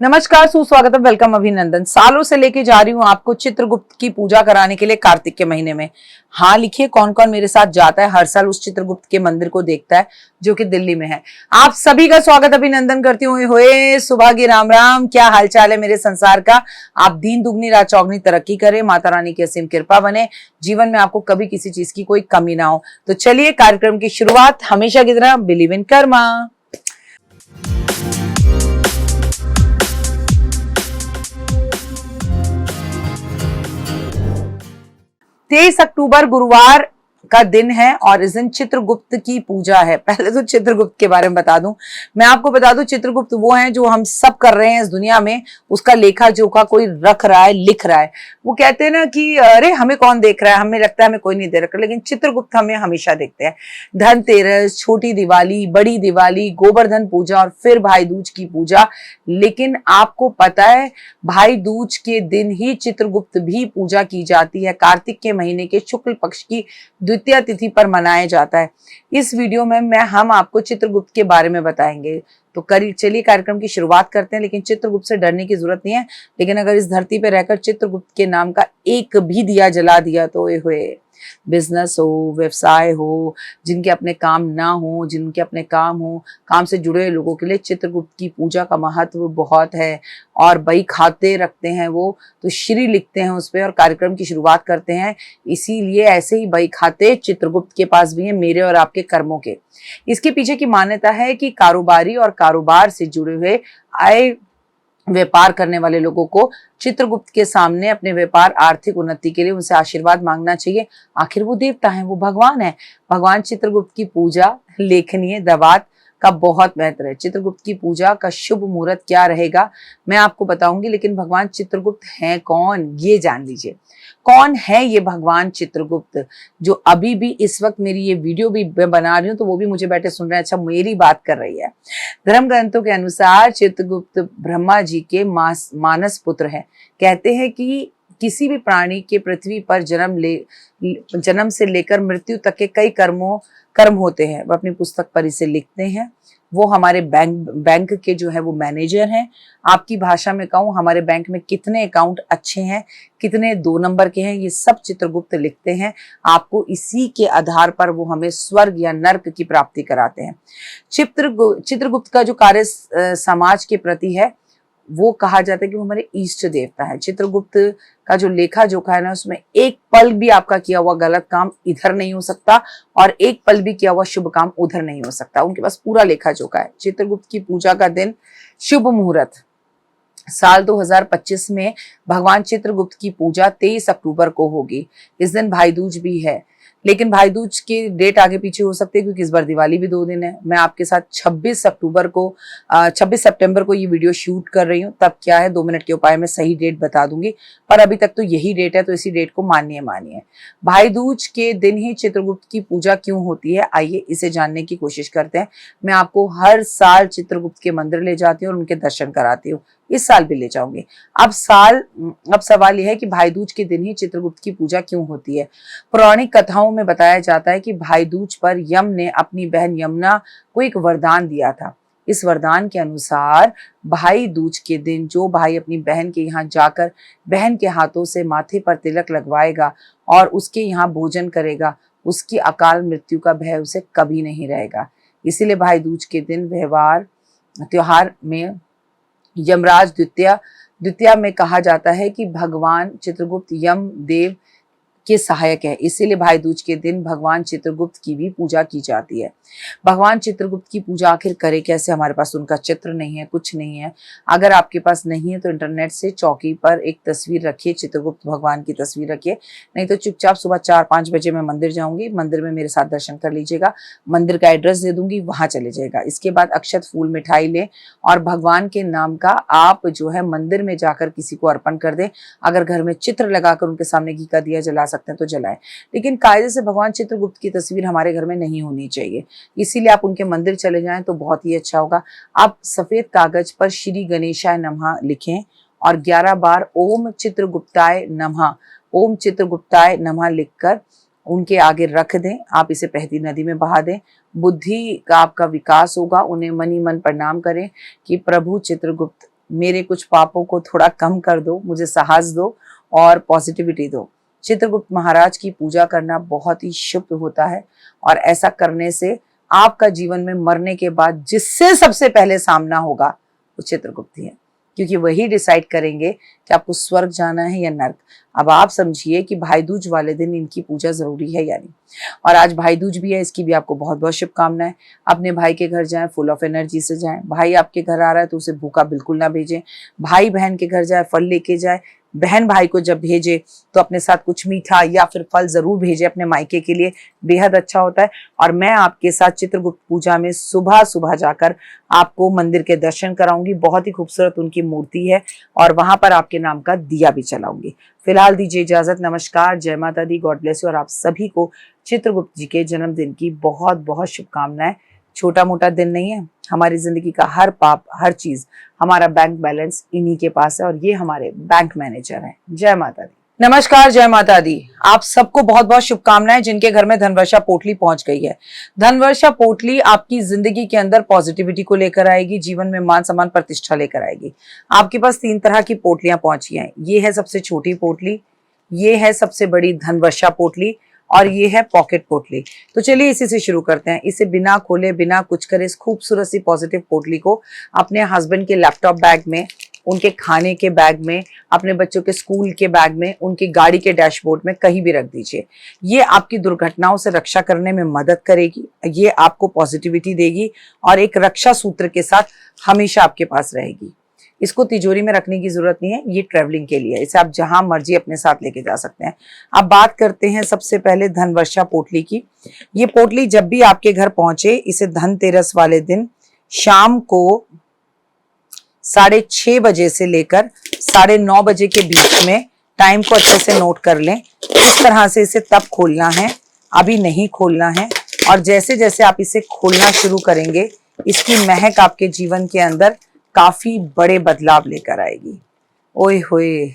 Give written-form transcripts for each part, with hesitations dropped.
नमस्कार, सुस्वागत है, वेलकम, अभिनंदन। सालों से लेके जा रही हूँ आपको चित्रगुप्त की पूजा कराने के लिए कार्तिक के महीने में। हाँ लिखिए, कौन कौन मेरे साथ जाता है हर साल उस चित्रगुप्त के मंदिर को देखता है जो कि दिल्ली में है। आप सभी का स्वागत अभिनंदन करती हूँ। होए सुबह की राम राम, क्या हालचाल है मेरे संसार का। आप दीन दुगनी रात चौगनी तरक्की करें, माता रानी की असीम कृपा बने, जीवन में आपको कभी किसी चीज की कोई कमी ना हो। तो चलिए कार्यक्रम की शुरुआत हमेशा की तरह बिलीव इन कर्मा। 23 अक्टूबर गुरुवार का दिन है और इस दिन चित्रगुप्त की पूजा है। पहले तो चित्रगुप्त के बारे में बता दूं, मैं आपको बता दूं चित्रगुप्त वो है जो हम सब कर रहे हैं इस दुनिया में, उसका लेखा जोखा कोई रख रहा है, लिख रहा है। वो कहते हैं ना कि अरे हमें कौन देख रहा है, हमें लगता है हमें कोई नहीं देख रहा, लेकिन चित्रगुप्त हमें हमेशा देखते हैं। धनतेरस, छोटी दिवाली, बड़ी दिवाली, गोवर्धन पूजा और फिर भाई दूज की पूजा। लेकिन आपको पता है भाई दूज के दिन ही चित्रगुप्त भी पूजा की जाती है। कार्तिक के महीने के शुक्ल पक्ष की द्वितीय तिथि पर मनाया जाता है। इस वीडियो में हम आपको चित्रगुप्त के बारे में बताएंगे। तो चलिए कार्यक्रम की शुरुआत करते हैं। लेकिन चित्रगुप्त से डरने की जरूरत नहीं है, लेकिन अगर इस धरती पे रहकर चित्रगुप्त के नाम का एक भी दिया जला दिया तो ये हुए। बिजनेस हो, व्यवसाय हो, जिनके अपने काम ना हो, जिनके अपने काम हो, काम से जुड़े हुए लोगों के लिए चित्रगुप्त की पूजा का महत्व बहुत है। और बही खाते रखते हैं वो, तो श्री लिखते हैं उस पर और कार्यक्रम की शुरुआत करते हैं। इसीलिए ऐसे ही बही खाते चित्रगुप्त के पास भी हैं, मेरे और आपके कर्मों के। इसके पीछे की मान्यता है कि कारोबारी और कारोबार से जुड़े हुए आय व्यापार करने वाले लोगों को चित्रगुप्त के सामने अपने व्यापार आर्थिक उन्नति के लिए उनसे आशीर्वाद मांगना चाहिए। आखिर वो देवता है, वो भगवान है। भगवान चित्रगुप्त की पूजा लेखनीय दवात का बहुत महत्व है। चित्रगुप्त की पूजा का शुभ मुहूर्त क्या रहेगा मैं आपको बताऊंगी, लेकिन भगवान चित्रगुप्त हैं कौन ये जान लीजिए। कौन है ये भगवान चित्रगुप्त जो अभी भी इस वक्त मेरी ये वीडियो भी मैं बना रही हूँ तो वो भी मुझे बैठे सुन रहे हैं। अच्छा, मेरी बात कर रही है। धर्म ग्रंथों के अनुसार चित्रगुप्त ब्रह्मा जी के मानस पुत्र है। कहते हैं कि किसी भी प्राणी के पृथ्वी पर जन्म से लेकर मृत्यु तक के कई कर्म होते हैं। वो अपनी पुस्तक पर इसे लिखते हैं। वो हमारे बैंक के जो है वो मैनेजर हैं। आपकी भाषा में कहूँ, हमारे बैंक में कितने अकाउंट अच्छे हैं, कितने 2 नंबर के हैं, ये सब चित्रगुप्त लिखते हैं। आपको इसी के आधार पर वो हमें स्वर्ग या नर्क की प्राप्ति कराते हैं। चित्रगुप्त का जो कार्य समाज के प्रति है वो कहा जाता है कि वो हमारे इष्ट देवता है। चित्रगुप्त का जो लेखा जोखा है ना, उसमें एक पल भी आपका किया हुआ गलत काम इधर नहीं हो सकता और एक पल भी किया हुआ शुभ काम उधर नहीं हो सकता। उनके पास पूरा लेखा जोखा है। चित्रगुप्त की पूजा का दिन, शुभ मुहूर्त साल 2025 में भगवान चित्रगुप्त की पूजा 23 अक्टूबर को होगी। इस दिन भाई दूज भी है, लेकिन भाई दूज की डेट आगे पीछे हो सकती है क्योंकि इस बार दिवाली भी 2 दिन है। मैं आपके साथ 26 सितंबर को ये वीडियो शूट कर रही हूँ। तब क्या है, 2 मिनट के उपाय में सही डेट बता दूंगी, पर अभी तक तो यही डेट है, तो इसी डेट को मानिए। भाई दूज के दिन ही चित्रगुप्त की पूजा क्यों होती है, आइए इसे जानने की कोशिश करते हैं। मैं आपको हर साल चित्रगुप्त के मंदिर ले जाती हूँ और उनके दर्शन कराती हूँ। इस साल भी ले जाऊंगी। अब सवाल यह है कि भाई दूज के दिन ही चित्रगुप्त की पूजा क्यों होती है। पौराणिक कथाओं में बताया जाता है कि भाई दूज पर यम ने अपनी बहन यमुना को एक वरदान दिया था। इस वरदान के अनुसार भाई दूज के दिन जो भाई अपनी बहन के यहाँ जाकर बहन के हाथों से माथे पर तिलक लगवाएगा और उसके यहाँ भोजन करेगा, उसकी अकाल मृत्यु का भय उसे कभी नहीं रहेगा। इसीलिए भाई दूज के दिन त्योहार में यमराज द्वितीया में कहा जाता है कि भगवान चित्रगुप्त यम देव के सहायक है। इसीलिए भाई दूज के दिन भगवान चित्रगुप्त की भी पूजा की जाती है। भगवान चित्रगुप्त की पूजा आखिर करे कैसे, हमारे पास उनका चित्र नहीं है, कुछ नहीं है। अगर आपके पास नहीं है तो इंटरनेट से चौकी पर एक तस्वीर रखिए, चित्रगुप्त भगवान की तस्वीर रखिए। नहीं तो चुपचाप सुबह 4-5 बजे मैं मंदिर जाऊंगी, मंदिर में मेरे साथ दर्शन कर लीजिएगा। मंदिर का एड्रेस दे दूंगी, वहां चले जाएगा। इसके बाद अक्षत फूल मिठाई लें और भगवान के नाम का आप जो है मंदिर में जाकर किसी को अर्पण कर दें। अगर घर में चित्र लगाकर उनके सामने घी का दिया जला सकते हैं तो जलाएं, लेकिन कायदे से भगवान चित्रगुप्त की तस्वीर हमारे घर में नहीं होनी चाहिए। इसीलिए आप उनके मंदिर चले जाएं तो बहुत ही अच्छा होगा। आप सफेद कागज पर श्री गणेशाय नमः लिखें और 11 बार ओम चित्रगुप्ताय नमः लिखकर उनके आगे रख दें। आप इसे बहती नदी में बहा दें। बुद्धि का आपका विकास होगा। उन्हें मनी मन प्रणाम करें कि प्रभु चित्रगुप्त मेरे कुछ पापों को थोड़ा कम कर दो, मुझे साहस दो और पॉजिटिविटी दो। चित्रगुप्त महाराज की पूजा करना बहुत ही शुभ होता है और ऐसा करने से आपका जीवन में मरने के बाद जिससे सबसे पहले सामना होगा वो चित्रगुप्त ही है, क्योंकि वही डिसाइड करेंगे कि आपको स्वर्ग जाना है या नर्क। अब आप समझिए कि भाई दूज वाले दिन इनकी पूजा जरूरी है या नहीं। और आज भाई दूज भी है, इसकी भी आपको बहुत बहुत शुभकामनाएं। अपने भाई के घर जाएं, फुल ऑफ एनर्जी से जाएं। भाई आपके घर आ रहा है तो उसे भूखा बिल्कुल ना भेजें। भाई बहन के घर जाए, फल लेके जाए। बहन भाई को जब भेजे तो अपने साथ कुछ मीठा या फिर फल जरूर भेजे अपने मायके के लिए, बेहद अच्छा होता है। और मैं आपके साथ चित्रगुप्त पूजा में सुबह सुबह जाकर आपको मंदिर के दर्शन कराऊंगी। बहुत ही खूबसूरत उनकी मूर्ति है और वहां पर आपके नाम का दिया भी चलाऊंगी। फिलहाल दीजिए इजाजत, नमस्कार, जय माता दी, गॉड ब्लेस यू। और आप सभी को चित्रगुप्त जी के जन्मदिन की बहुत बहुत शुभकामनाएं। छोटा मोटा दिन नहीं है, हमारी जिंदगी का हर पाप, हर चीज, हमारा बैंक बैलेंस इन्हीं के पास है और ये हमारे बैंक मैनेजर हैं। जय माता दी। नमस्कार, जय माता दी। आप सबको बहुत बहुत शुभकामनाएं जिनके घर में धनवर्षा पोटली पहुंच गई है। धनवर्षा पोटली आपकी जिंदगी के अंदर पॉजिटिविटी को लेकर आएगी, जीवन में मान सम्मान प्रतिष्ठा लेकर आएगी। आपके पास 3 तरह की पोटलियां पहुंची हैं। ये है सबसे छोटी पोटली, ये है सबसे बड़ी धनवर्षा पोटली और ये है पॉकेट पोटली। तो चलिए इसी से शुरू करते हैं। इसे बिना खोले, बिना कुछ करे इस खूबसूरत सी पॉजिटिव पोटली को अपने हस्बैंड के लैपटॉप बैग में, उनके खाने के बैग में, अपने बच्चों के स्कूल के बैग में, उनकी गाड़ी के डैशबोर्ड में कहीं भी रख दीजिए। ये आपकी दुर्घटनाओं से रक्षा करने में मदद करेगी, ये आपको पॉजिटिविटी देगी और एक रक्षा सूत्र के साथ हमेशा आपके पास रहेगी। इसको तिजोरी में रखने की जरूरत नहीं है, ये ट्रैवलिंग के लिए है, इसे आप जहां मर्जी अपने साथ लेके जा सकते हैं। अब बात करते हैं सबसे पहले धनवर्षा पोटली की। ये पोटली जब भी आपके घर पहुंचे, इसे धनतेरस वाले दिन शाम को 6:30 बजे से लेकर 9:30 बजे के बीच में, टाइम को अच्छे से नोट कर लें। इस तरह से इसे तब खोलना है, अभी नहीं खोलना है। और जैसे जैसे आप इसे खोलना शुरू करेंगे, इसकी महक आपके जीवन के अंदर काफी बड़े बदलाव लेकर आएगी। ओए होए,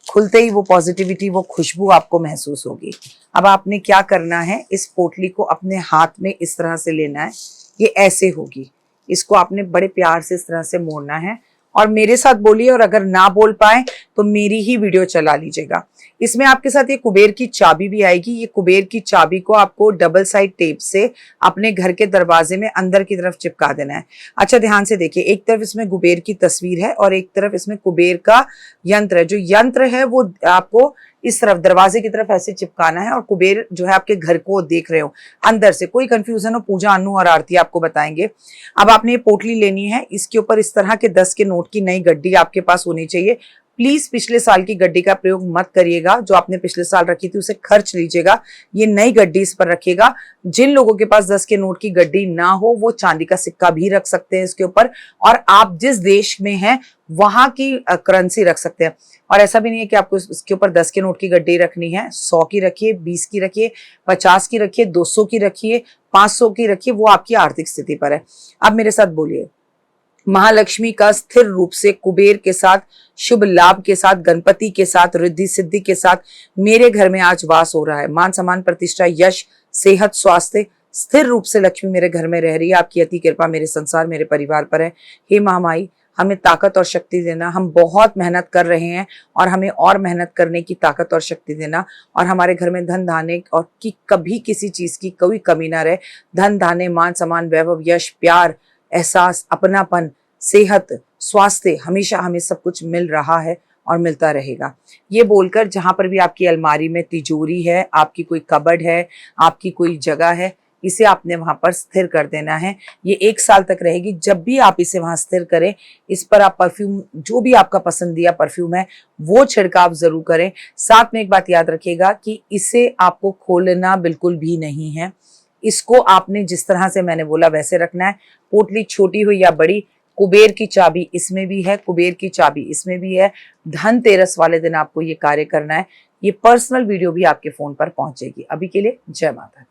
खुलते ही वो पॉजिटिविटी, वो खुशबू आपको महसूस होगी। अब आपने क्या करना है, इस पोटली को अपने हाथ में इस तरह से लेना है। ये ऐसे होगी, इसको आपने बड़े प्यार से इस तरह से मोड़ना है और मेरे साथ बोलिए, और अगर ना बोल पाए तो मेरी ही वीडियो चला लीजिएगा। इसमें आपके साथ ये कुबेर की चाबी भी आएगी। ये कुबेर की चाबी को आपको डबल साइड टेप से अपने घर के दरवाजे में अंदर की तरफ चिपका देना है। अच्छा ध्यान से देखिए, एक तरफ इसमें कुबेर की तस्वीर है और एक तरफ इसमें कुबेर का यंत्र है। जो यंत्र है वो आपको इस तरफ दरवाजे की तरफ ऐसे चिपकाना है और कुबेर जो है आपके घर को देख रहे हो अंदर से। कोई कंफ्यूजन हो, पूजा अनु और आरती आपको बताएंगे। अब आपने ये पोटली लेनी है, इसके ऊपर इस तरह के 10 के नोट की नई गड्डी आपके पास होनी चाहिए। प्लीज पिछले साल की गड्डी का प्रयोग मत करिएगा, जो आपने पिछले साल रखी थी उसे खर्च लीजिएगा। ये नई गड्डी इस पर रखिएगा। जिन लोगों के पास 10 के नोट की गड्डी ना हो वो चांदी का सिक्का भी रख सकते हैं इसके ऊपर, और आप जिस देश में हैं वहां की करेंसी रख सकते हैं। और ऐसा भी नहीं है कि आपको इसके ऊपर 10 के नोट की गड्डी रखनी है। 100 की रखिए, 20 की रखिए, 50 की रखिए, 200 की रखिए, 500 की रखिए, वो आपकी आर्थिक स्थिति पर है। अब मेरे साथ बोलिए, महालक्ष्मी का स्थिर रूप से कुबेर के साथ, शुभ लाभ के साथ, गणपति के साथ, रिद्धि सिद्धि के साथ मेरे घर में आज वास हो रहा है। मान सम्मान प्रतिष्ठा, यश, सेहत, स्वास्थ्य, स्थिर रूप से लक्ष्मी मेरे घर में रह रही है। आपकी अति कृपा मेरे संसार, मेरे परिवार पर है। हे महामाई, हमें ताकत और शक्ति देना। हम बहुत मेहनत कर रहे हैं और हमें और मेहनत करने की ताकत और शक्ति देना, और हमारे घर में धन धान्य और की कभी किसी चीज की कोई कमी ना रहे। धन धान्य, मान सम्मान, वैभव, यश, प्यार, एहसास, अपनापन, सेहत, स्वास्थ्य, हमेशा हमें सब कुछ मिल रहा है और मिलता रहेगा। ये बोलकर जहां पर भी आपकी अलमारी में तिजोरी है, आपकी कोई कबर्ड है, आपकी कोई जगह है, इसे आपने वहां पर स्थिर कर देना है। ये 1 साल तक रहेगी। जब भी आप इसे वहां स्थिर करें, इस पर आप परफ्यूम, जो भी आपका पसंदीदा परफ्यूम है वो छिड़काव जरूर करें। साथ में एक बात याद रखिएगा कि इसे आपको खोलना बिल्कुल भी नहीं है। इसको आपने जिस तरह से मैंने बोला वैसे रखना है। पोटली छोटी हो या बड़ी, कुबेर की चाबी इसमें भी है, कुबेर की चाबी इसमें भी है। धनतेरस वाले दिन आपको ये कार्य करना है। ये पर्सनल वीडियो भी आपके फोन पर पहुंचेगी। अभी के लिए जय माता दी।